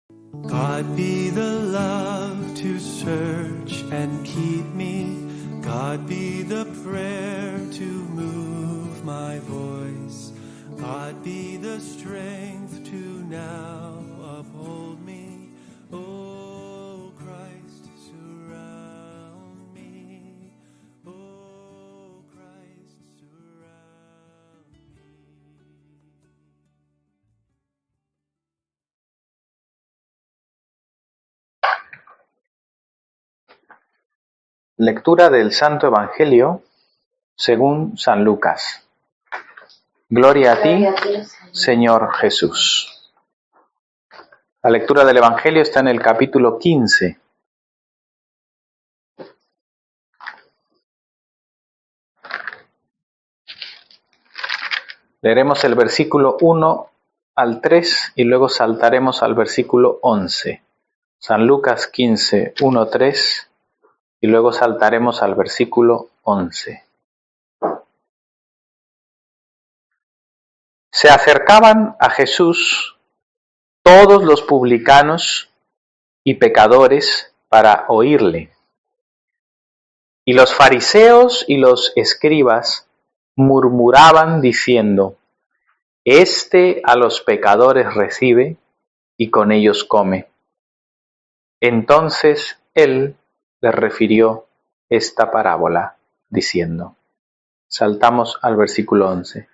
God be the love to search and keep me. God be the prayer to move my voice. God be the strength to now uphold me. Oh, Christ, surround me. Oh, Christ, surround me. Lectura del Santo Evangelio según San Lucas. Gloria a ti, Señor Jesús. La lectura del Evangelio está en el capítulo 15. Leeremos el versículo 1 al 3 y luego saltaremos al versículo 11. San Lucas 15, 1, 3 y luego saltaremos al versículo 11. Se acercaban a Jesús todos los publicanos y pecadores para oírle. Y los fariseos y los escribas murmuraban diciendo: Este a los pecadores recibe y con ellos come. Entonces él les refirió esta parábola diciendo, saltamos al versículo 11.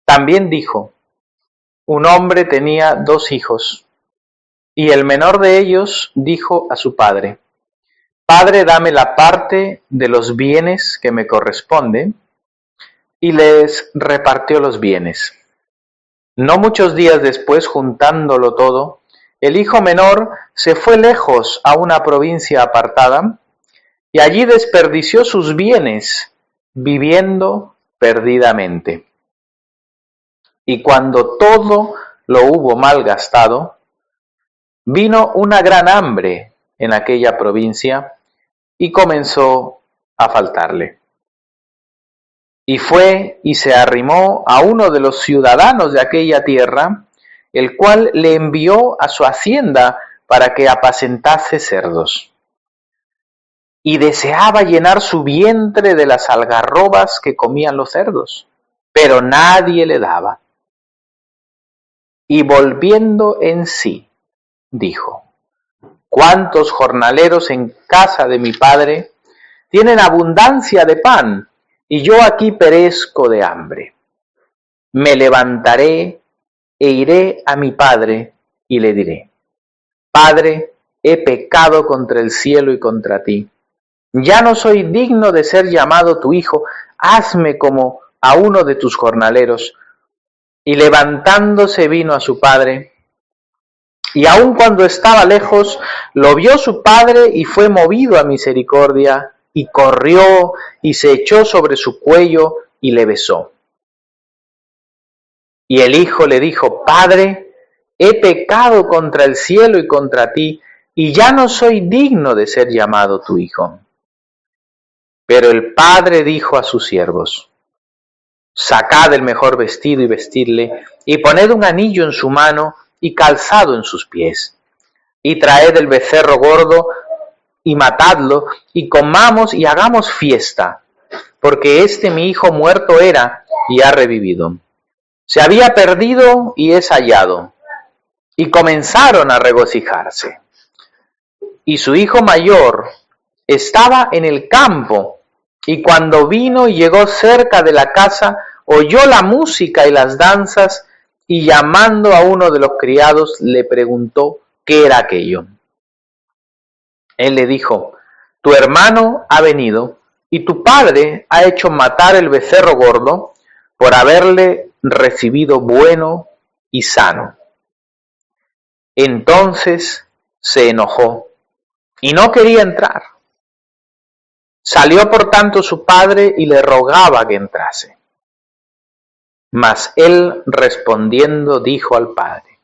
También dijo: un hombre tenía 2 hijos, y el menor de ellos dijo a su padre: Padre, dame la parte de los bienes que me corresponde, y les repartió los bienes. No muchos días después, juntándolo todo, el hijo menor se fue lejos a una provincia apartada, y allí desperdició sus bienes, viviendo perdidamente. Y cuando todo lo hubo malgastado, vino una gran hambre en aquella provincia, y comenzó a faltarle. Y fue y se arrimó a uno de los ciudadanos de aquella tierra, el cual le envió a su hacienda para que apacentase cerdos. Y deseaba llenar su vientre de las algarrobas que comían los cerdos, pero nadie le daba. Y volviendo en sí, dijo: ¿Cuántos jornaleros en casa de mi padre tienen abundancia de pan, y yo aquí perezco de hambre? Me levantaré e iré a mi padre y le diré: Padre, he pecado contra el cielo y contra ti. Ya no soy digno de ser llamado tu hijo. Hazme como a uno de tus jornaleros. Y levantándose vino a su padre. Y aun cuando estaba lejos, lo vio su padre y fue movido a misericordia, y corrió y se echó sobre su cuello y le besó. Y el hijo le dijo: Padre, he pecado contra el cielo y contra ti, y ya no soy digno de ser llamado tu hijo. Pero el padre dijo a sus siervos: Sacad el mejor vestido y vestidle, y poned un anillo en su mano y calzado en sus pies. Y traed el becerro gordo y matadlo, y comamos y hagamos fiesta, porque mi hijo muerto era y ha revivido. Se había perdido y es hallado. Y comenzaron a regocijarse. Y su hijo mayor estaba en el campo, y cuando vino y llegó cerca de la casa, oyó la música y las danzas, y llamando a uno de los criados le preguntó qué era aquello. Él le dijo: Tu hermano ha venido, y tu padre ha hecho matar el becerro gordo, por haberle recibido bueno y sano. Entonces se enojó y no quería entrar. Salió por tanto su padre y le rogaba que entrase. Mas él respondiendo dijo al padre: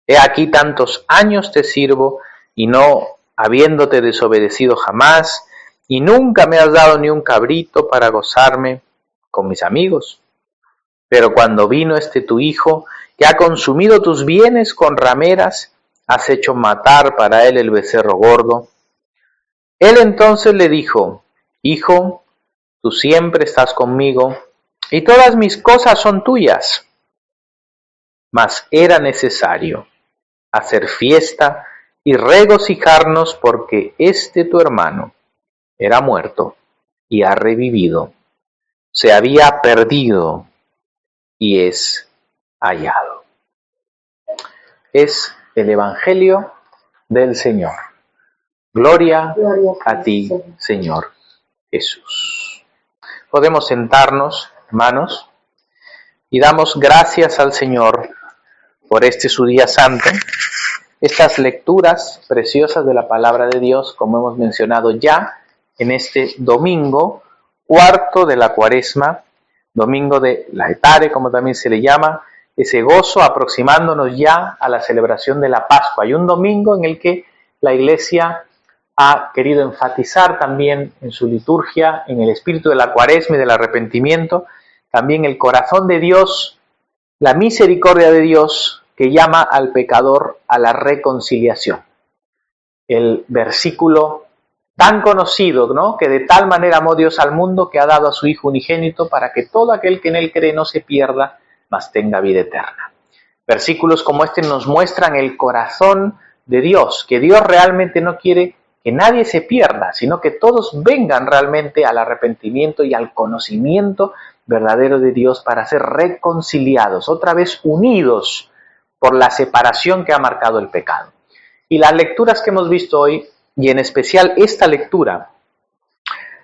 He aquí tantos años te sirvo, y no habiéndote desobedecido jamás, y nunca me has dado ni un cabrito para gozarme con mis amigos. Pero cuando vino tu hijo, que ha consumido tus bienes con rameras, has hecho matar para él el becerro gordo. Él entonces le dijo: Hijo, tú siempre estás conmigo, y todas mis cosas son tuyas. Mas era necesario hacer fiesta y regocijarnos, porque tu hermano era muerto y ha revivido, se había perdido y es hallado. Es el Evangelio del Señor. Gloria a ti, Señor Jesús. Podemos sentarnos, hermanos, y damos gracias al Señor por su día santo. Estas lecturas preciosas de la palabra de Dios, como hemos mencionado ya, en este domingo, cuarto de la Cuaresma, domingo de Laetare, como también se le llama, ese gozo aproximándonos ya a la celebración de la Pascua. Hay un domingo en el que la Iglesia ha querido enfatizar también en su liturgia, en el espíritu de la Cuaresma y del arrepentimiento, también el corazón de Dios, la misericordia de Dios, que llama al pecador a la reconciliación. El versículo tan conocido, ¿no? Que de tal manera amó Dios al mundo que ha dado a su Hijo unigénito para que todo aquel que en él cree no se pierda, mas tenga vida eterna. Versículos como este nos muestran el corazón de Dios, que Dios realmente no quiere que nadie se pierda, sino que todos vengan realmente al arrepentimiento y al conocimiento verdadero de Dios para ser reconciliados, otra vez unidos por la separación que ha marcado el pecado. Y las lecturas que hemos visto hoy, y en especial esta lectura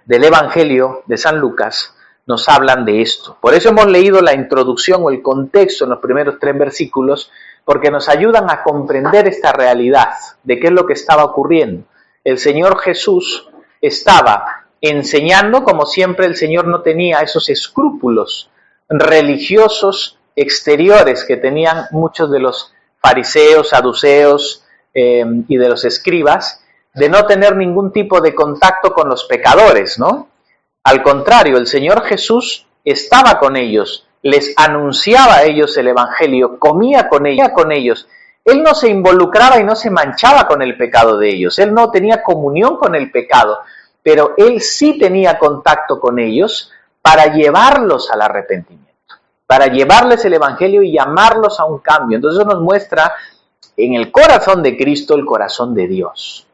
del Evangelio de San Lucas, nos hablan de esto. Por eso hemos leído la introducción o el contexto en los primeros 3 versículos, porque nos ayudan a comprender esta realidad de qué es lo que estaba ocurriendo. El Señor Jesús estaba enseñando, como siempre el Señor no tenía esos escrúpulos religiosos exteriores que tenían muchos de los fariseos, saduceos y de los escribas, de no tener ningún tipo de contacto con los pecadores, ¿no? Al contrario, el Señor Jesús estaba con ellos, les anunciaba a ellos el Evangelio, comía con ellos. Él no se involucraba y no se manchaba con el pecado de ellos, él no tenía comunión con el pecado, pero él sí tenía contacto con ellos para llevarlos al arrepentimiento, para llevarles el Evangelio y llamarlos a un cambio. Entonces eso nos muestra en el corazón de Cristo el corazón de Dios.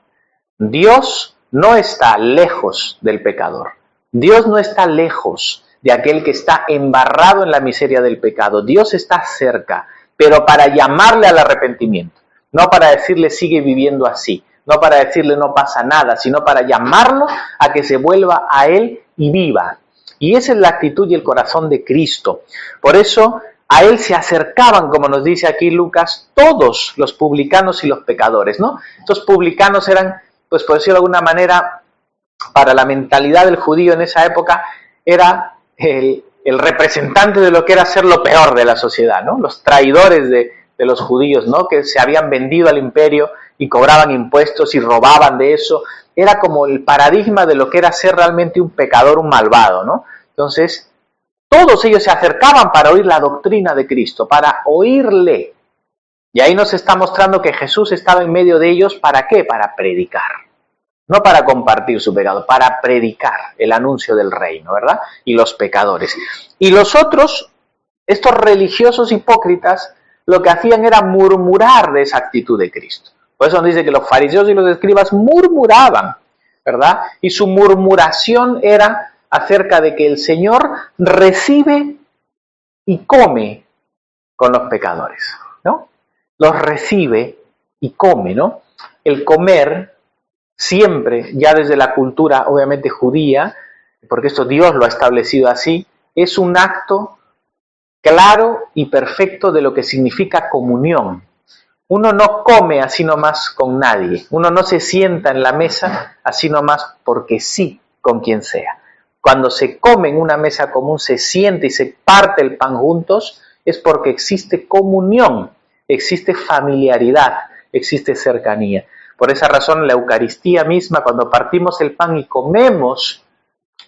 Dios no está lejos del pecador. Dios no está lejos de aquel que está embarrado en la miseria del pecado. Dios está cerca, pero para llamarle al arrepentimiento, no para decirle sigue viviendo así, no para decirle no pasa nada, sino para llamarlo a que se vuelva a Él y viva. Y esa es la actitud y el corazón de Cristo. Por eso a Él se acercaban, como nos dice aquí Lucas, todos los publicanos y los pecadores, ¿no? Estos publicanos eran, pues por decirlo de alguna manera, para la mentalidad del judío en esa época, era el representante de lo que era ser lo peor de la sociedad, ¿no? Los traidores de los judíos, ¿no? Que se habían vendido al imperio y cobraban impuestos y robaban de eso. Era como el paradigma de lo que era ser realmente un pecador, un malvado, ¿no? Entonces, todos ellos se acercaban para oír la doctrina de Cristo, para oírle. Y ahí nos está mostrando que Jesús estaba en medio de ellos, ¿para qué? Para predicar. No para compartir su pecado, para predicar el anuncio del reino, ¿verdad? Y los pecadores. Y los otros, estos religiosos hipócritas, lo que hacían era murmurar de esa actitud de Cristo. Por eso nos dice que los fariseos y los escribas murmuraban, ¿verdad? Y su murmuración era acerca de que el Señor recibe y come con los pecadores, ¿no? Los recibe y come, ¿no? El comer siempre, ya desde la cultura obviamente judía, porque esto Dios lo ha establecido así, es un acto claro y perfecto de lo que significa comunión. Uno no come así nomás con nadie, uno no se sienta en la mesa así nomás porque sí con quien sea. Cuando se come en una mesa común, se siente y se parte el pan juntos, es porque existe comunión, existe familiaridad, existe cercanía. Por esa razón, la Eucaristía misma, cuando partimos el pan y comemos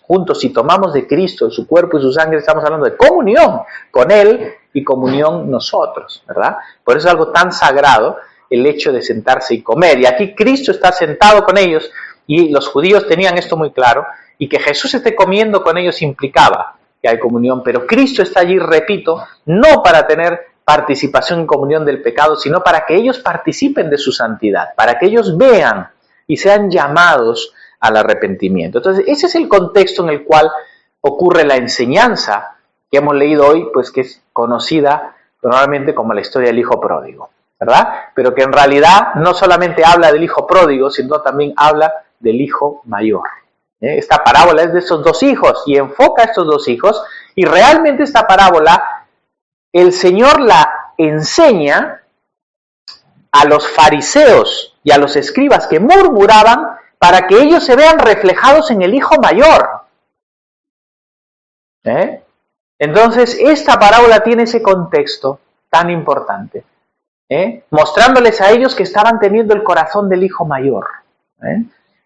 juntos y tomamos de Cristo, de su cuerpo y su sangre, estamos hablando de comunión con Él y comunión nosotros, ¿verdad? Por eso es algo tan sagrado el hecho de sentarse y comer. Y aquí Cristo está sentado con ellos, y los judíos tenían esto muy claro, y que Jesús esté comiendo con ellos implicaba que hay comunión, pero Cristo está allí, repito, no para tener participación en comunión del pecado, sino para que ellos participen de su santidad, para que ellos vean y sean llamados al arrepentimiento. Entonces, ese es el contexto en el cual ocurre la enseñanza que hemos leído hoy, pues que es conocida normalmente como la historia del hijo pródigo, ¿verdad? Pero que en realidad no solamente habla del hijo pródigo, sino también habla del hijo mayor. Esta parábola es de estos dos hijos y enfoca a estos dos hijos, y realmente esta parábola el Señor la enseña a los fariseos y a los escribas que murmuraban para que ellos se vean reflejados en el hijo mayor. Entonces, esta parábola tiene ese contexto tan importante, mostrándoles a ellos que estaban teniendo el corazón del hijo mayor.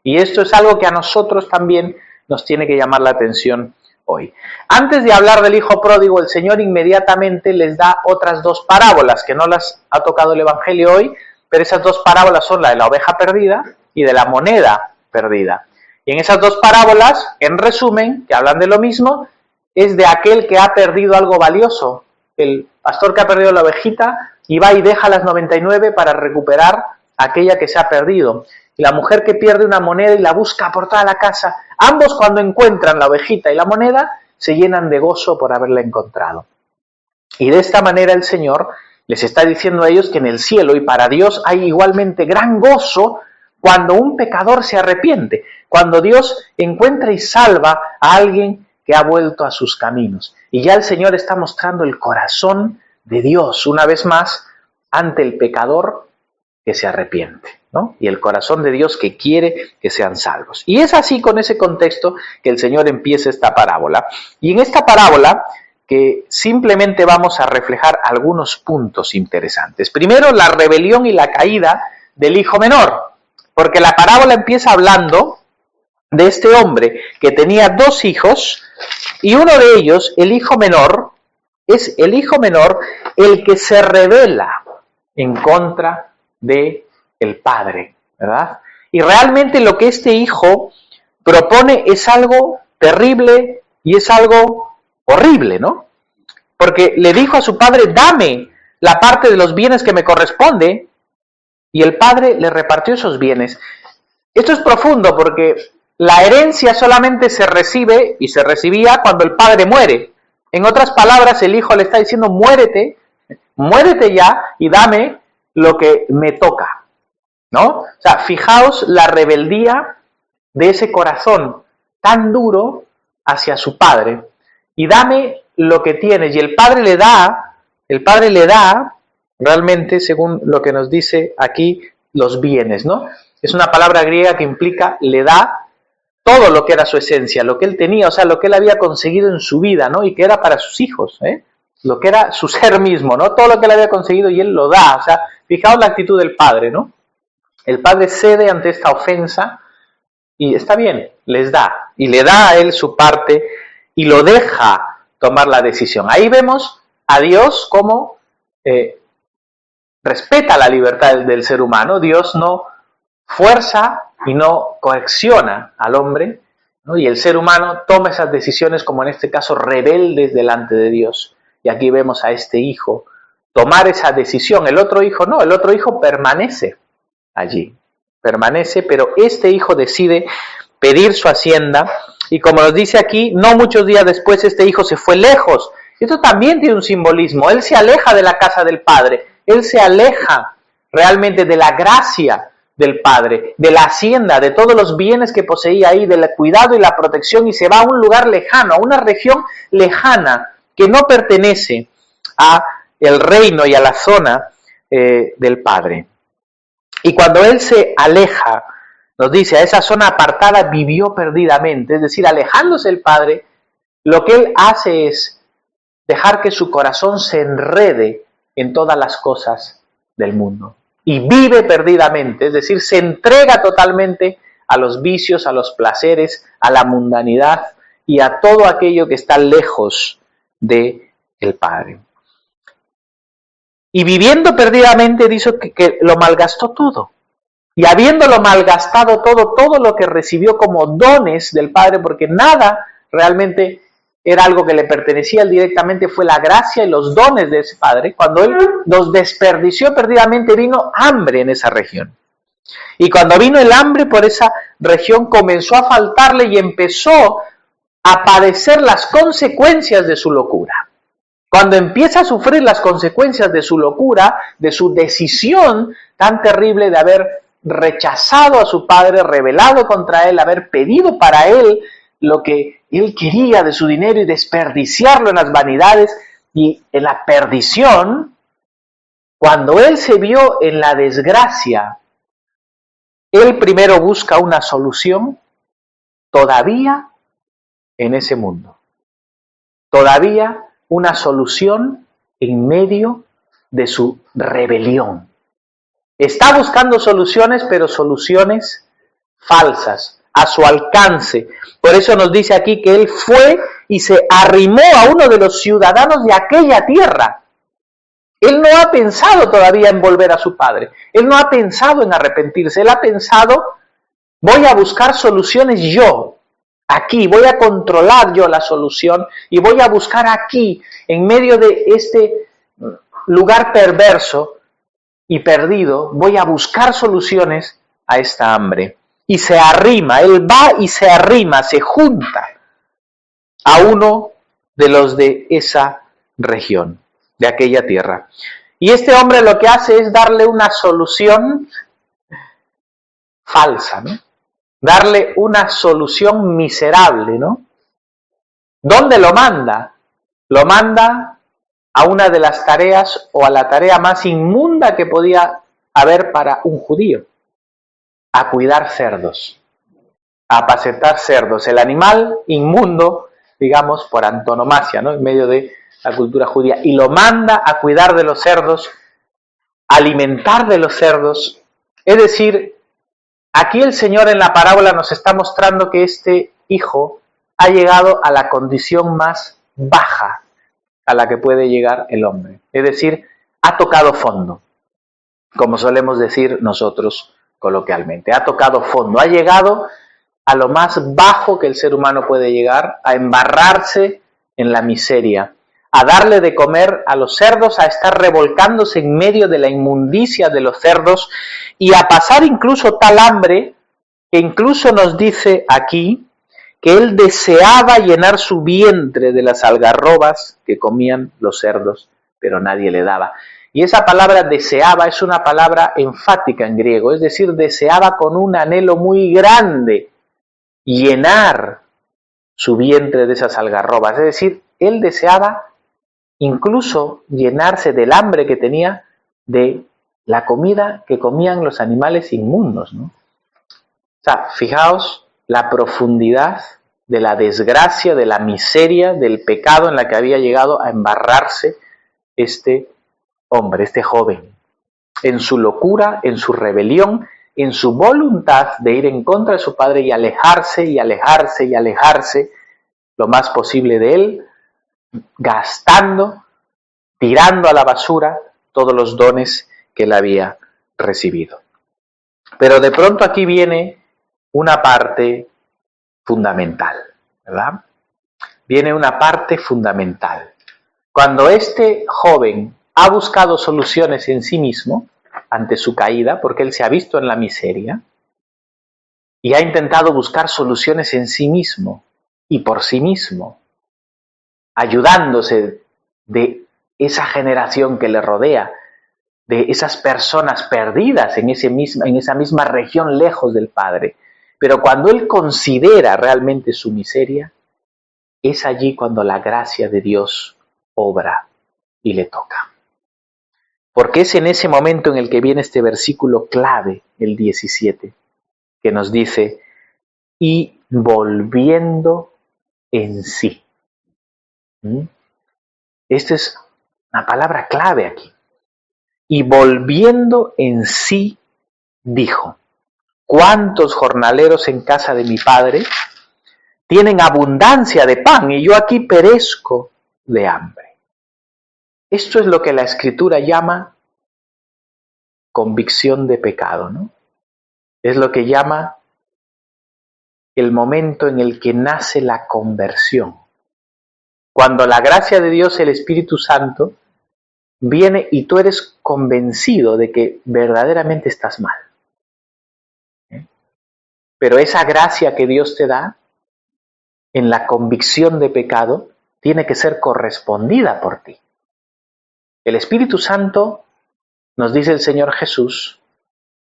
Y esto es algo que a nosotros también nos tiene que llamar la atención hoy. Antes de hablar del hijo pródigo, el Señor inmediatamente les da otras dos parábolas, que no las ha tocado el Evangelio hoy, pero esas dos parábolas son la de la oveja perdida y de la moneda perdida. Y en esas dos parábolas, en resumen, que hablan de lo mismo, es de aquel que ha perdido algo valioso. El pastor que ha perdido la ovejita y va y deja las 99 para recuperar aquella que se ha perdido. Y la mujer que pierde una moneda y la busca por toda la casa. Ambos, cuando encuentran la ovejita y la moneda, se llenan de gozo por haberla encontrado. Y de esta manera el Señor les está diciendo a ellos que en el cielo y para Dios hay igualmente gran gozo cuando un pecador se arrepiente, cuando Dios encuentra y salva a alguien que ha vuelto a sus caminos. Y ya el Señor está mostrando el corazón de Dios una vez más ante el pecador que se arrepiente, ¿no? Y el corazón de Dios que quiere que sean salvos. Y es así, con ese contexto, que el Señor empieza esta parábola. Y en esta parábola, que simplemente vamos a reflejar algunos puntos interesantes. Primero, la rebelión y la caída del hijo menor, porque la parábola empieza hablando de este hombre que tenía dos hijos, y uno de ellos, el hijo menor, es el hijo menor el que se rebela en contra de el padre, ¿verdad? Y realmente lo que este hijo propone es algo terrible y es algo horrible, ¿no? Porque le dijo a su padre: dame la parte de los bienes que me corresponde, y el padre le repartió esos bienes. Esto es profundo porque la herencia solamente se recibe y se recibía cuando el padre muere. En otras palabras, el hijo le está diciendo: muérete ya y dame lo que me toca, ¿no? O sea, fijaos la rebeldía de ese corazón tan duro hacia su padre. Y dame lo que tienes. Y el padre le da realmente, según lo que nos dice aquí, los bienes, ¿no? Es una palabra griega que implica le da todo lo que era su esencia, lo que él tenía, o sea, lo que él había conseguido en su vida, ¿no? Y que era para sus hijos, lo que era su ser mismo, ¿no? Todo lo que él había conseguido y él lo da. O sea, fijaos la actitud del padre, ¿no? El padre cede ante esta ofensa y está bien, les da. Y le da a él su parte y lo deja tomar la decisión. Ahí vemos a Dios como respeta la libertad del ser humano. Dios no fuerza y no coacciona al hombre, ¿no? Y el ser humano toma esas decisiones, como en este caso rebeldes delante de Dios. Y aquí vemos a este hijo tomar esa decisión. El otro hijo no, el otro hijo permanece allí, pero este hijo decide pedir su hacienda, y como nos dice aquí, no muchos días después este hijo se fue lejos. Esto también tiene un simbolismo. Él se aleja de la casa del padre, él se aleja realmente de la gracia del padre, de la hacienda, de todos los bienes que poseía ahí, del cuidado y la protección, y se va a un lugar lejano, a una región lejana que no pertenece a el reino y a la zona del padre. Y cuando él se aleja, nos dice, a esa zona apartada vivió perdidamente, es decir, alejándose del padre, lo que él hace es dejar que su corazón se enrede en todas las cosas del mundo. Y vive perdidamente, es decir, se entrega totalmente a los vicios, a los placeres, a la mundanidad y a todo aquello que está lejos del Padre. Y viviendo perdidamente, dice que lo malgastó todo. Y habiéndolo malgastado todo lo que recibió como dones del Padre, porque nada realmente era algo que le pertenecía a él directamente, fue la gracia y los dones de ese Padre. Cuando él los desperdició perdidamente, vino hambre en esa región. Y cuando vino el hambre por esa región, comenzó a faltarle y empezó a padecer las consecuencias de su locura. Cuando empieza a sufrir las consecuencias de su locura, de su decisión tan terrible de haber rechazado a su padre, rebelado contra él, haber pedido para él lo que él quería de su dinero y desperdiciarlo en las vanidades y en la perdición, cuando él se vio en la desgracia, él primero busca una solución todavía en ese mundo. Todavía una solución en medio de su rebelión. Está buscando soluciones, pero soluciones falsas, a su alcance. Por eso nos dice aquí que él fue y se arrimó a uno de los ciudadanos de aquella tierra. Él no ha pensado todavía en volver a su padre. Él no ha pensado en arrepentirse. Él ha pensado, voy a buscar soluciones yo. Aquí voy a controlar yo la solución y voy a buscar aquí, en medio de este lugar perverso y perdido, voy a buscar soluciones a esta hambre. Y se arrima, él va y se arrima, se junta a uno de los de esa región, de aquella tierra. Y este hombre lo que hace es darle una solución falsa, ¿no? Darle una solución miserable, ¿no? ¿Dónde lo manda? Lo manda a una de las tareas o a la tarea más inmunda que podía haber para un judío, a cuidar cerdos, a apacentar cerdos, el animal inmundo, digamos, por antonomasia, ¿no? En medio de la cultura judía, y lo manda a cuidar de los cerdos, alimentar de los cerdos, es decir, aquí el Señor en la parábola nos está mostrando que este hijo ha llegado a la condición más baja a la que puede llegar el hombre. Es decir, ha tocado fondo, como solemos decir nosotros coloquialmente. Ha tocado fondo, ha llegado a lo más bajo que el ser humano puede llegar, a embarrarse en la miseria, a darle de comer a los cerdos, a estar revolcándose en medio de la inmundicia de los cerdos y a pasar incluso tal hambre que incluso nos dice aquí que él deseaba llenar su vientre de las algarrobas que comían los cerdos, pero nadie le daba. Y esa palabra deseaba es una palabra enfática en griego, es decir, deseaba con un anhelo muy grande llenar su vientre de esas algarrobas. Es decir, él deseaba incluso llenarse del hambre que tenía de la comida que comían los animales inmundos, ¿no? O sea, fijaos la profundidad de la desgracia, de la miseria, del pecado en la que había llegado a embarrarse este hombre, este joven, en su locura, en su rebelión, en su voluntad de ir en contra de su padre y alejarse y alejarse y alejarse lo más posible de él, gastando, tirando a la basura todos los dones que él había recibido. Pero de pronto aquí viene una parte fundamental, ¿verdad? Viene una parte fundamental. Cuando este joven ha buscado soluciones en sí mismo, ante su caída, porque él se ha visto en la miseria, y ha intentado buscar soluciones en sí mismo y por sí mismo, ayudándose de esa generación que le rodea, de esas personas perdidas en esa misma región lejos del Padre. Pero cuando él considera realmente su miseria, es allí cuando la gracia de Dios obra y le toca. Porque es en ese momento en el que viene este versículo clave, el 17, que nos dice, y volviendo en sí. Esta es una palabra clave aquí. Y volviendo en sí, dijo, ¿cuántos jornaleros en casa de mi padre tienen abundancia de pan y yo aquí perezco de hambre? Esto es lo que la Escritura llama convicción de pecado, ¿no? Es lo que llama el momento en el que nace la conversión. Cuando la gracia de Dios, el Espíritu Santo, viene y tú eres convencido de que verdaderamente estás mal. Pero esa gracia que Dios te da en la convicción de pecado tiene que ser correspondida por ti. El Espíritu Santo, nos dice el Señor Jesús,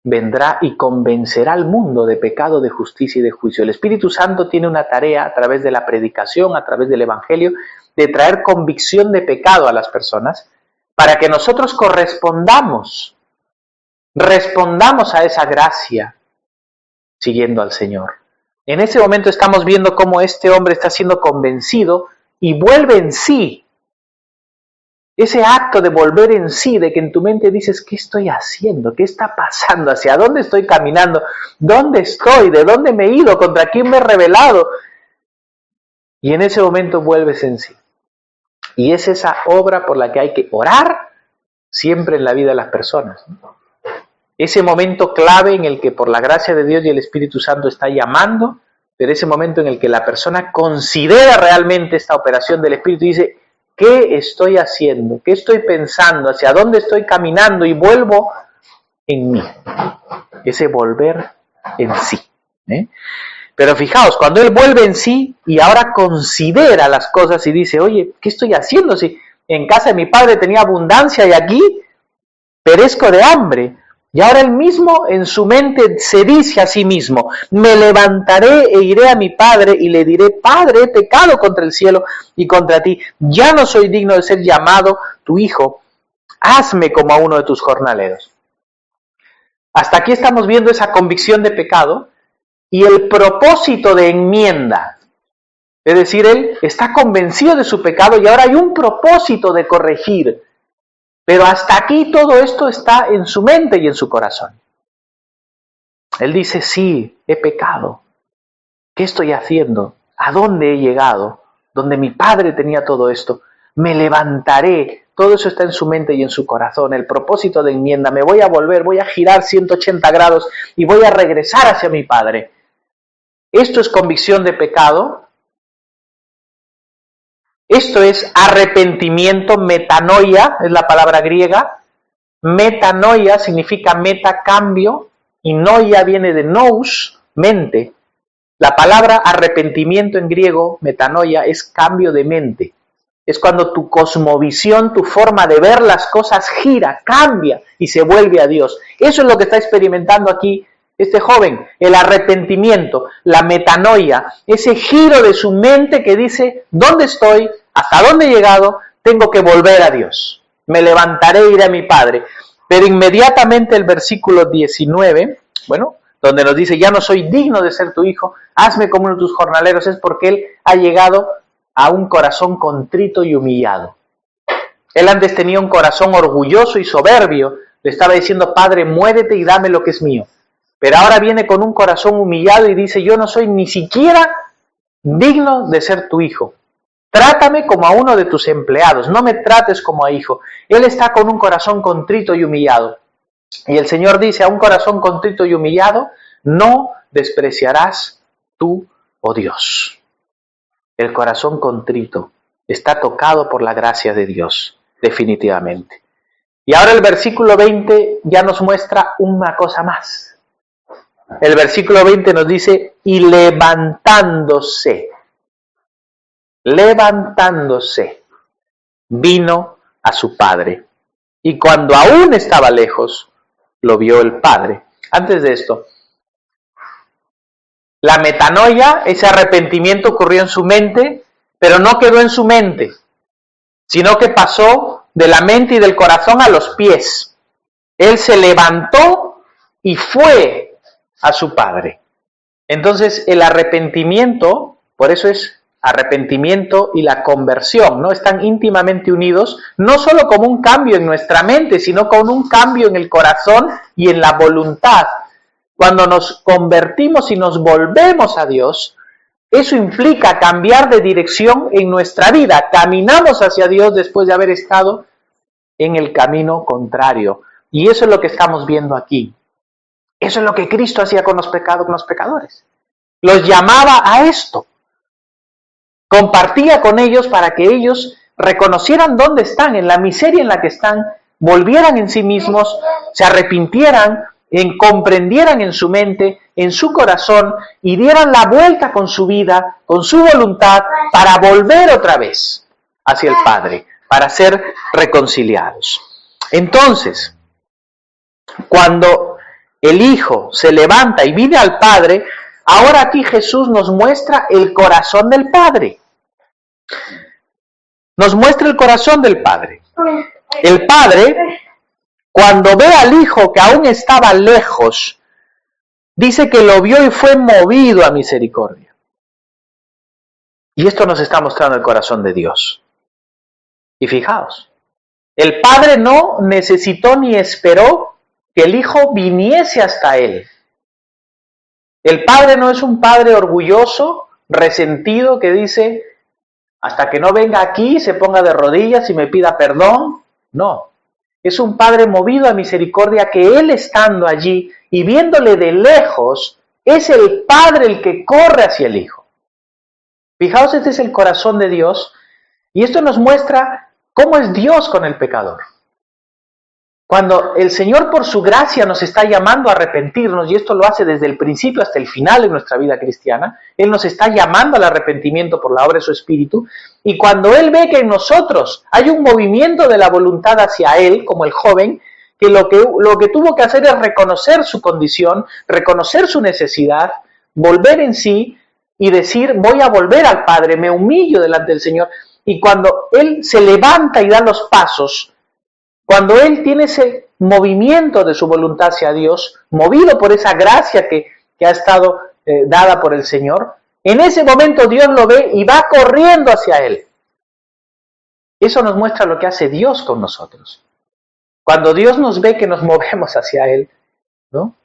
vendrá y convencerá al mundo de pecado, de justicia y de juicio. El Espíritu Santo tiene una tarea a través de la predicación, a través del Evangelio, de traer convicción de pecado a las personas para que nosotros respondamos a esa gracia siguiendo al Señor. En ese momento estamos viendo cómo este hombre está siendo convencido y vuelve en sí. Ese acto de volver en sí, de que en tu mente dices, ¿qué estoy haciendo? ¿Qué está pasando? ¿Hacia dónde estoy caminando? ¿Dónde estoy? ¿De dónde me he ido? ¿Contra quién me he rebelado? Y en ese momento vuelves en sí. Y es esa obra por la que hay que orar siempre en la vida de las personas, ¿no? Ese momento clave en el que por la gracia de Dios y el Espíritu Santo está llamando, pero ese momento en el que la persona considera realmente esta operación del Espíritu y dice, ¿qué estoy haciendo? ¿Qué estoy pensando? ¿Hacia dónde estoy caminando? Y vuelvo en mí. Ese volver en sí. Pero fijaos, cuando él vuelve en sí y ahora considera las cosas y dice, oye, ¿qué estoy haciendo? Si en casa de mi padre tenía abundancia y aquí perezco de hambre. Y ahora él mismo en su mente se dice a sí mismo, me levantaré e iré a mi padre y le diré, Padre, he pecado contra el cielo y contra ti, ya no soy digno de ser llamado tu hijo, hazme como a uno de tus jornaleros. Hasta aquí estamos viendo esa convicción de pecado y el propósito de enmienda. Es decir, él está convencido de su pecado y ahora hay un propósito de corregir. Pero hasta aquí todo esto está en su mente y en su corazón. Él dice, sí, he pecado. ¿Qué estoy haciendo? ¿A dónde he llegado? Donde mi padre tenía todo esto. Me levantaré. Todo eso está en su mente y en su corazón. El propósito de enmienda. Me voy a volver, voy a girar 180 grados y voy a regresar hacia mi padre. Esto es convicción de pecado. Esto es arrepentimiento, metanoia, es la palabra griega. Metanoia significa meta, cambio, y noia viene de nous, mente. La palabra arrepentimiento en griego, metanoia, es cambio de mente. Es cuando tu cosmovisión, tu forma de ver las cosas gira, cambia y se vuelve a Dios. Eso es lo que está experimentando aquí este joven, el arrepentimiento, la metanoia, ese giro de su mente que dice, ¿dónde estoy? ¿Hasta dónde he llegado? Tengo que volver a Dios. Me levantaré e iré a mi Padre. Pero inmediatamente el versículo 19, donde nos dice, ya no soy digno de ser tu hijo, hazme como uno de tus jornaleros, es porque él ha llegado a un corazón contrito y humillado. Él antes tenía un corazón orgulloso y soberbio, le estaba diciendo, Padre, muérete y dame lo que es mío. Pero ahora viene con un corazón humillado y dice, yo no soy ni siquiera digno de ser tu hijo. Trátame como a uno de tus empleados, no me trates como a hijo. Él está con un corazón contrito y humillado. Y el Señor dice, a un corazón contrito y humillado, no despreciarás tú, oh Dios. El corazón contrito está tocado por la gracia de Dios, definitivamente. Y ahora el versículo 20 ya nos muestra una cosa más. El versículo 20 nos dice, y levantándose, vino a su padre. Y cuando aún estaba lejos, lo vio el padre. Antes de esto, la metanoia, ese arrepentimiento ocurrió en su mente, pero no quedó en su mente, sino que pasó de la mente y del corazón a los pies. Él se levantó y fue a su padre. Entonces el arrepentimiento, por eso es arrepentimiento y la conversión, ¿no? Están íntimamente unidos, no solo como un cambio en nuestra mente, sino con un cambio en el corazón y en la voluntad. Cuando nos convertimos y nos volvemos a Dios, eso implica cambiar de dirección en nuestra vida. Caminamos hacia Dios después de haber estado en el camino contrario. Y eso es lo que estamos viendo aquí. Eso es lo que Cristo hacía con los pecadores. Los llamaba a esto. Compartía con ellos para que ellos reconocieran dónde están, en la miseria en la que están, volvieran en sí mismos, se arrepintieran, comprendieran en su mente, en su corazón, y dieran la vuelta con su vida, con su voluntad, para volver otra vez hacia el Padre, para ser reconciliados. Entonces, cuando el Hijo se levanta y viene al Padre, ahora aquí Jesús nos muestra el corazón del Padre. Nos muestra el corazón del Padre. El Padre, cuando ve al Hijo que aún estaba lejos, dice que lo vio y fue movido a misericordia. Y esto nos está mostrando el corazón de Dios. Y fijaos, el Padre no necesitó ni esperó que el Hijo viniese hasta Él. El Padre no es un Padre orgulloso, resentido, que dice, hasta que no venga aquí, se ponga de rodillas y me pida perdón. No, es un Padre movido a misericordia que Él estando allí y viéndole de lejos, es el Padre el que corre hacia el Hijo. Fijaos, este es el corazón de Dios y esto nos muestra cómo es Dios con el pecador. Cuando el Señor por su gracia nos está llamando a arrepentirnos, y esto lo hace desde el principio hasta el final de nuestra vida cristiana, Él nos está llamando al arrepentimiento por la obra de su Espíritu, y cuando Él ve que en nosotros hay un movimiento de la voluntad hacia Él, como el joven, que lo que tuvo que hacer es reconocer su condición, reconocer su necesidad, volver en sí y decir, voy a volver al Padre, me humillo delante del Señor, y cuando Él se levanta y da los pasos, cuando Él tiene ese movimiento de su voluntad hacia Dios, movido por esa gracia que ha estado dada por el Señor, en ese momento Dios lo ve y va corriendo hacia Él. Eso nos muestra lo que hace Dios con nosotros. Cuando Dios nos ve que nos movemos hacia Él, ¿no?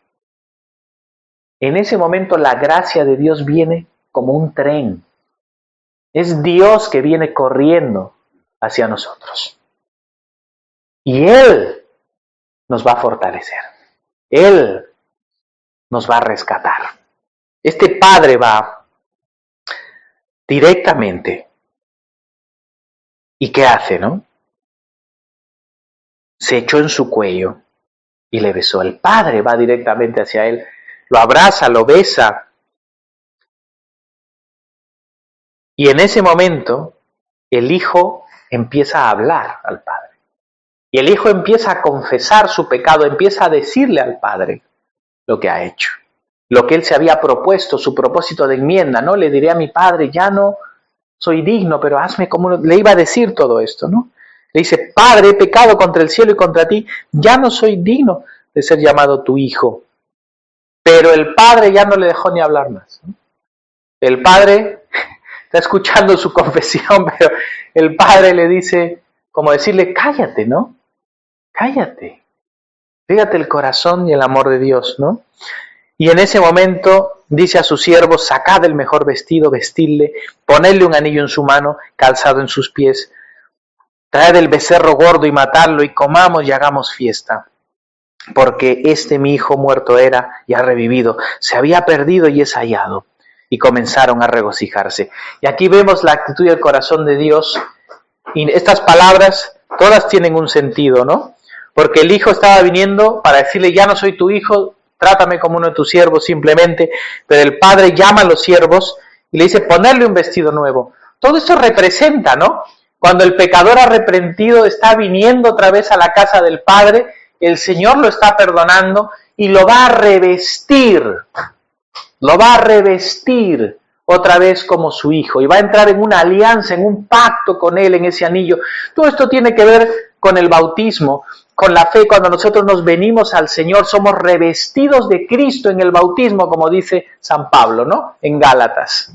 En ese momento la gracia de Dios viene como un tren. Es Dios que viene corriendo hacia nosotros. Y Él nos va a fortalecer. Él nos va a rescatar. Este Padre va directamente. ¿Y qué hace, no? Se echó en su cuello y le besó. El Padre va directamente hacia Él. Lo abraza, lo besa. Y en ese momento, el Hijo empieza a hablar al Padre. Y el Hijo empieza a confesar su pecado, empieza a decirle al Padre lo que ha hecho, lo que Él se había propuesto, su propósito de enmienda, ¿no? Le diré a mi Padre, ya no soy digno, pero hazme como... Le iba a decir todo esto, ¿no? Le dice, Padre, he pecado contra el cielo y contra ti, ya no soy digno de ser llamado tu Hijo. Pero el Padre ya no le dejó ni hablar más, ¿no? El Padre está escuchando su confesión, pero el Padre le dice, como decirle, cállate, ¿no? Cállate. Fíjate el corazón y el amor de Dios, ¿no? Y en ese momento dice a sus siervos, sacad el mejor vestido, vestidle, ponedle un anillo en su mano, calzado en sus pies, traed el becerro gordo y matadlo, y comamos y hagamos fiesta. Porque mi hijo muerto era y ha revivido, se había perdido y es hallado. Y comenzaron a regocijarse. Y aquí vemos la actitud y el corazón de Dios. Y estas palabras todas tienen un sentido, ¿no? Porque el Hijo estaba viniendo para decirle, ya no soy tu hijo, trátame como uno de tus siervos simplemente, pero el Padre llama a los siervos y le dice, ponerle un vestido nuevo. Todo esto representa, ¿no? Cuando el pecador arrepentido está viniendo otra vez a la casa del Padre, el Señor lo está perdonando y lo va a revestir otra vez como su Hijo, y va a entrar en una alianza, en un pacto con Él, en ese anillo. Todo esto tiene que ver con el bautismo, con la fe. Cuando nosotros nos venimos al Señor, somos revestidos de Cristo en el bautismo, como dice San Pablo, ¿no? En Gálatas,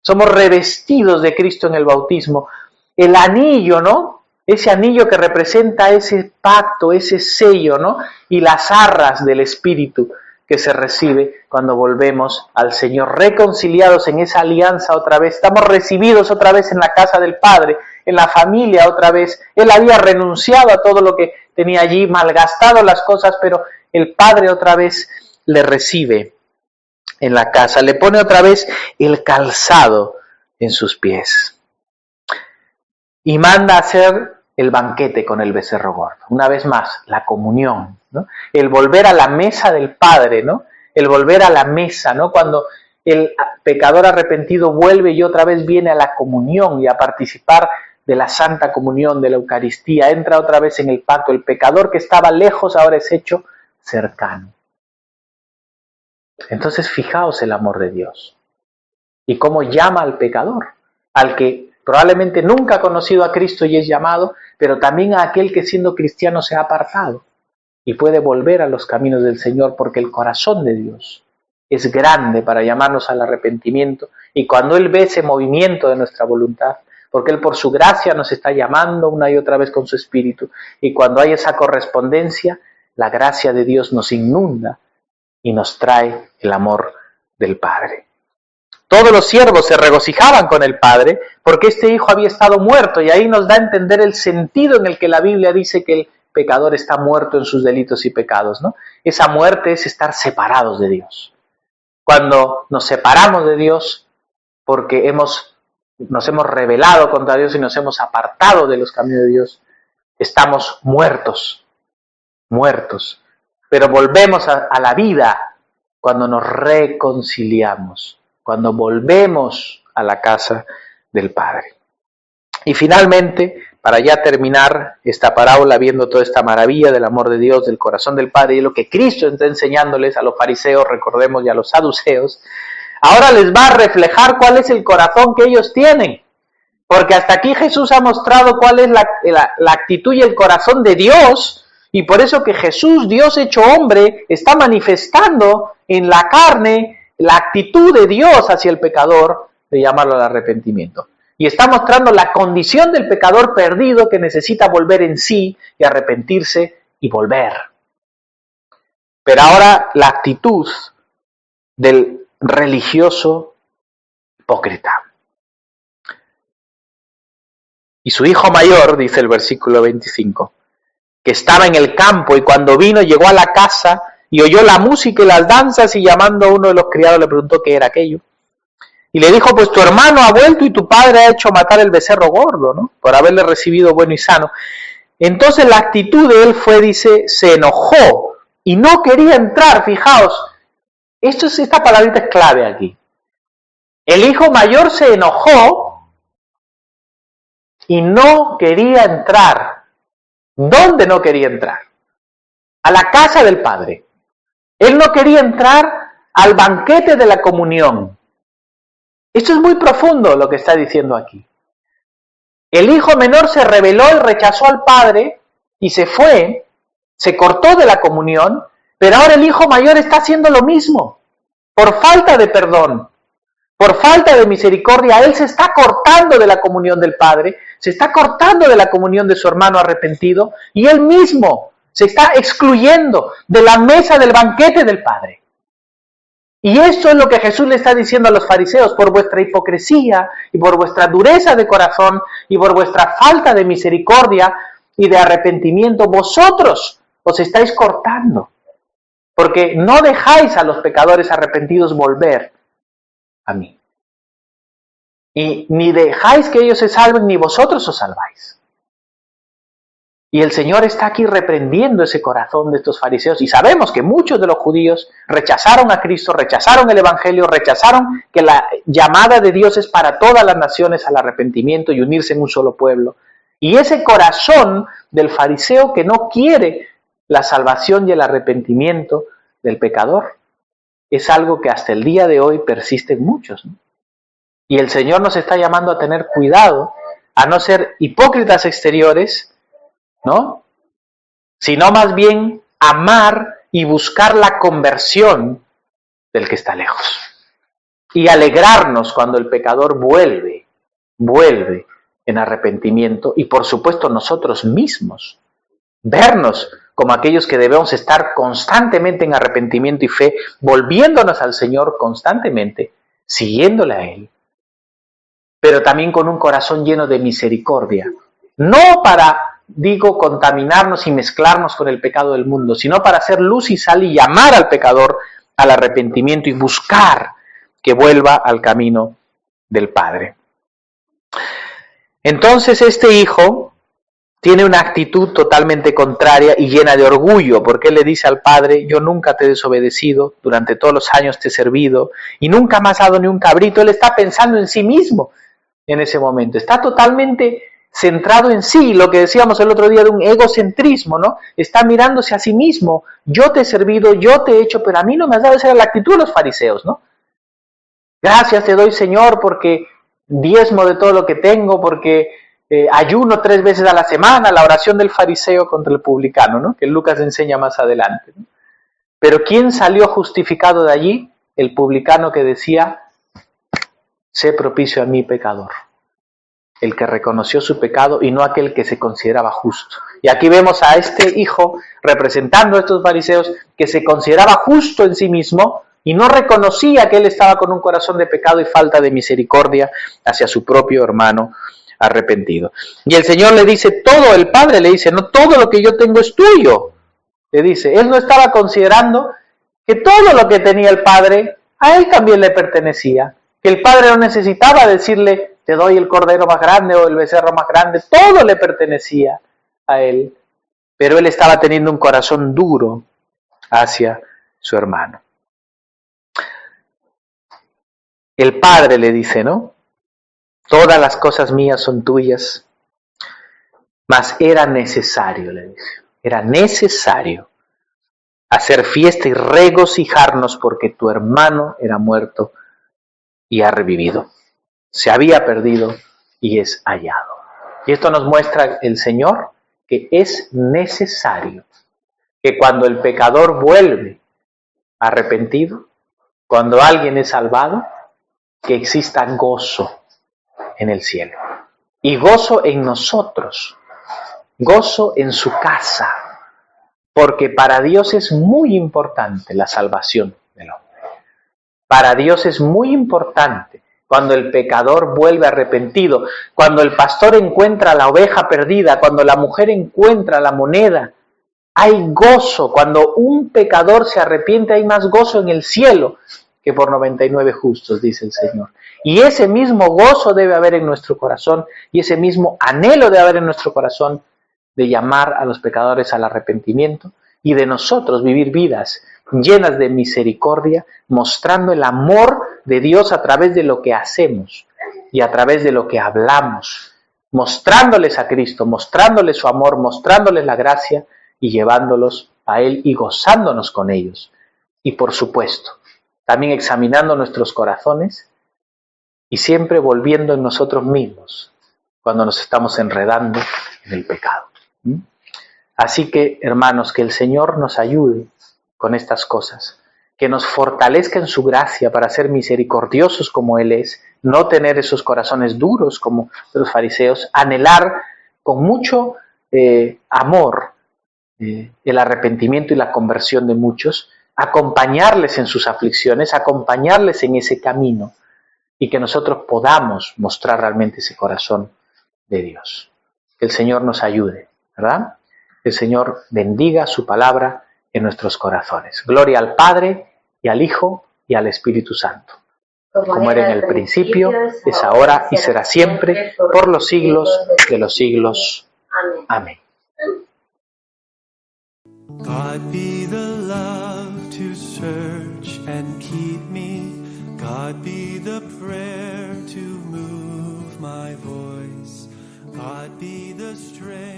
Somos revestidos de Cristo en el bautismo. El anillo, ¿no? Ese anillo que representa ese pacto, ese sello, ¿no? Y las arras del Espíritu que se recibe cuando volvemos al Señor, reconciliados en esa alianza otra vez, estamos recibidos otra vez en la casa del Padre, en la familia otra vez. Él había renunciado a todo lo que tenía allí, malgastado las cosas, pero el Padre otra vez le recibe en la casa, le pone otra vez el calzado en sus pies y manda a hacer el banquete con el becerro gordo. Una vez más, la comunión, ¿no? El volver a la mesa del Padre, ¿no? El volver a la mesa, ¿no? Cuando el pecador arrepentido vuelve y otra vez viene a la comunión y a participar de la Santa Comunión, de la Eucaristía, entra otra vez en el pacto. El pecador que estaba lejos ahora es hecho cercano. Entonces fijaos el amor de Dios y cómo llama al pecador, al que probablemente nunca ha conocido a Cristo y es llamado, pero también a aquel que siendo cristiano se ha apartado y puede volver a los caminos del Señor, porque el corazón de Dios es grande para llamarnos al arrepentimiento, y cuando Él ve ese movimiento de nuestra voluntad, porque Él por su gracia nos está llamando una y otra vez con su Espíritu, y cuando hay esa correspondencia, la gracia de Dios nos inunda y nos trae el amor del Padre. Todos los siervos se regocijaban con el Padre porque este hijo había estado muerto, y ahí nos da a entender el sentido en el que la Biblia dice que el pecador está muerto en sus delitos y pecados, ¿no? Esa muerte es estar separados de Dios. Cuando nos separamos de Dios porque nos hemos rebelado contra Dios y nos hemos apartado de los caminos de Dios, estamos muertos. Pero volvemos a la vida cuando nos reconciliamos, cuando volvemos a la casa del Padre. Y finalmente, para ya terminar esta parábola, viendo toda esta maravilla del amor de Dios, del corazón del Padre, y lo que Cristo está enseñándoles a los fariseos, recordemos, y a los saduceos, ahora les va a reflejar cuál es el corazón que ellos tienen. Porque hasta aquí Jesús ha mostrado cuál es la actitud y el corazón de Dios, y por eso que Jesús, Dios hecho hombre, está manifestando en la carne la actitud de Dios hacia el pecador, de llamarlo al arrepentimiento. Y está mostrando la condición del pecador perdido que necesita volver en sí y arrepentirse y volver. Pero ahora la actitud del religioso hipócrita. Y su hijo mayor, dice el versículo 25, que estaba en el campo y cuando vino llegó a la casa y oyó la música y las danzas y llamando a uno de los criados le preguntó qué era aquello. Y le dijo, pues tu hermano ha vuelto y tu padre ha hecho matar el becerro gordo, ¿no? Por haberle recibido bueno y sano. Entonces la actitud de él fue, dice, se enojó y no quería entrar. Fijaos, esta palabrita es clave aquí. El hijo mayor se enojó y no quería entrar. ¿Dónde no quería entrar? A la casa del Padre. Él no quería entrar al banquete de la comunión. Esto es muy profundo lo que está diciendo aquí. El hijo menor se rebeló y rechazó al Padre y se fue, se cortó de la comunión, pero ahora el hijo mayor está haciendo lo mismo. Por falta de perdón, por falta de misericordia, él se está cortando de la comunión del Padre, se está cortando de la comunión de su hermano arrepentido y él mismo se está excluyendo de la mesa del banquete del Padre. Y esto es lo que Jesús le está diciendo a los fariseos: por vuestra hipocresía y por vuestra dureza de corazón y por vuestra falta de misericordia y de arrepentimiento, vosotros os estáis cortando, porque no dejáis a los pecadores arrepentidos volver a mí. Y ni dejáis que ellos se salven, ni vosotros os salváis. Y el Señor está aquí reprendiendo ese corazón de estos fariseos. Y sabemos que muchos de los judíos rechazaron a Cristo, rechazaron el Evangelio, rechazaron que la llamada de Dios es para todas las naciones al arrepentimiento y unirse en un solo pueblo. Y ese corazón del fariseo que no quiere la salvación y el arrepentimiento del pecador es algo que hasta el día de hoy persiste en muchos, ¿no? Y el Señor nos está llamando a tener cuidado, a no ser hipócritas exteriores, ¿no? Sino más bien amar y buscar la conversión del que está lejos. Y alegrarnos cuando el pecador vuelve en arrepentimiento, y por supuesto nosotros mismos, vernos como aquellos que debemos estar constantemente en arrepentimiento y fe, volviéndonos al Señor constantemente, siguiéndole a Él, pero también con un corazón lleno de misericordia. No para, contaminarnos y mezclarnos con el pecado del mundo, sino para hacer luz y sal y llamar al pecador al arrepentimiento y buscar que vuelva al camino del Padre. Entonces este hijo tiene una actitud totalmente contraria y llena de orgullo, porque él le dice al padre: yo nunca te he desobedecido, durante todos los años te he servido y nunca me has dado ni un cabrito. Él está pensando en sí mismo en ese momento, está totalmente centrado en sí, lo que decíamos el otro día de un egocentrismo, ¿no? Está mirándose a sí mismo: yo te he servido, yo te he hecho, pero a mí no me has dado. Esa era la actitud de los fariseos, ¿no? Gracias te doy, Señor, porque diezmo de todo lo que tengo, porque ayuno 3 veces a la semana, la oración del fariseo contra el publicano, ¿no? Que Lucas enseña más adelante, ¿no? Pero ¿quién salió justificado de allí? El publicano que decía: sé propicio a mí, pecador. El que reconoció su pecado y no aquel que se consideraba justo. Y aquí vemos a este hijo representando a estos fariseos que se consideraba justo en sí mismo y no reconocía que él estaba con un corazón de pecado y falta de misericordia hacia su propio hermano arrepentido. Y el Señor le dice todo, el Padre le dice: no, todo lo que yo tengo es tuyo. Le dice, él no estaba considerando que todo lo que tenía el Padre a él también le pertenecía, que el Padre no necesitaba decirle: te doy el cordero más grande o el becerro más grande, todo le pertenecía a él, pero él estaba teniendo un corazón duro hacia su hermano. El Padre le dice, ¿no? Todas las cosas mías son tuyas, mas era necesario, le dice, era necesario hacer fiesta y regocijarnos porque tu hermano era muerto y ha revivido. Se había perdido y es hallado. Y esto nos muestra el Señor que es necesario que cuando el pecador vuelve arrepentido, cuando alguien es salvado, que exista gozo en el cielo. Y gozo en nosotros, gozo en su casa, porque para Dios es muy importante la salvación del hombre. Para Dios es muy importante cuando el pecador vuelve arrepentido, cuando el pastor encuentra la oveja perdida, cuando la mujer encuentra la moneda. Hay gozo, cuando un pecador se arrepiente hay más gozo en el cielo que por 99 justos, dice el Señor. Y ese mismo gozo debe haber en nuestro corazón y ese mismo anhelo debe haber en nuestro corazón de llamar a los pecadores al arrepentimiento y de nosotros vivir vidas llenas de misericordia, mostrando el amor de Dios a través de lo que hacemos y a través de lo que hablamos, mostrándoles a Cristo, mostrándoles su amor, mostrándoles la gracia y llevándolos a Él y gozándonos con ellos. Y por supuesto, también examinando nuestros corazones y siempre volviendo en nosotros mismos cuando nos estamos enredando en el pecado. Así que, hermanos, que el Señor nos ayude con estas cosas, que nos fortalezca en su gracia para ser misericordiosos como Él es, no tener esos corazones duros como los fariseos, anhelar con mucho amor el arrepentimiento y la conversión de muchos, acompañarles en sus aflicciones, acompañarles en ese camino y que nosotros podamos mostrar realmente ese corazón de Dios. Que el Señor nos ayude, ¿verdad? Que el Señor bendiga su palabra en nuestros corazones. Gloria al Padre y al Hijo y al Espíritu Santo, como era en el principio, es ahora y será siempre, por los siglos de los siglos. Amén. God be the love to search and keep me. God be the prayer to move my voice. God be the strength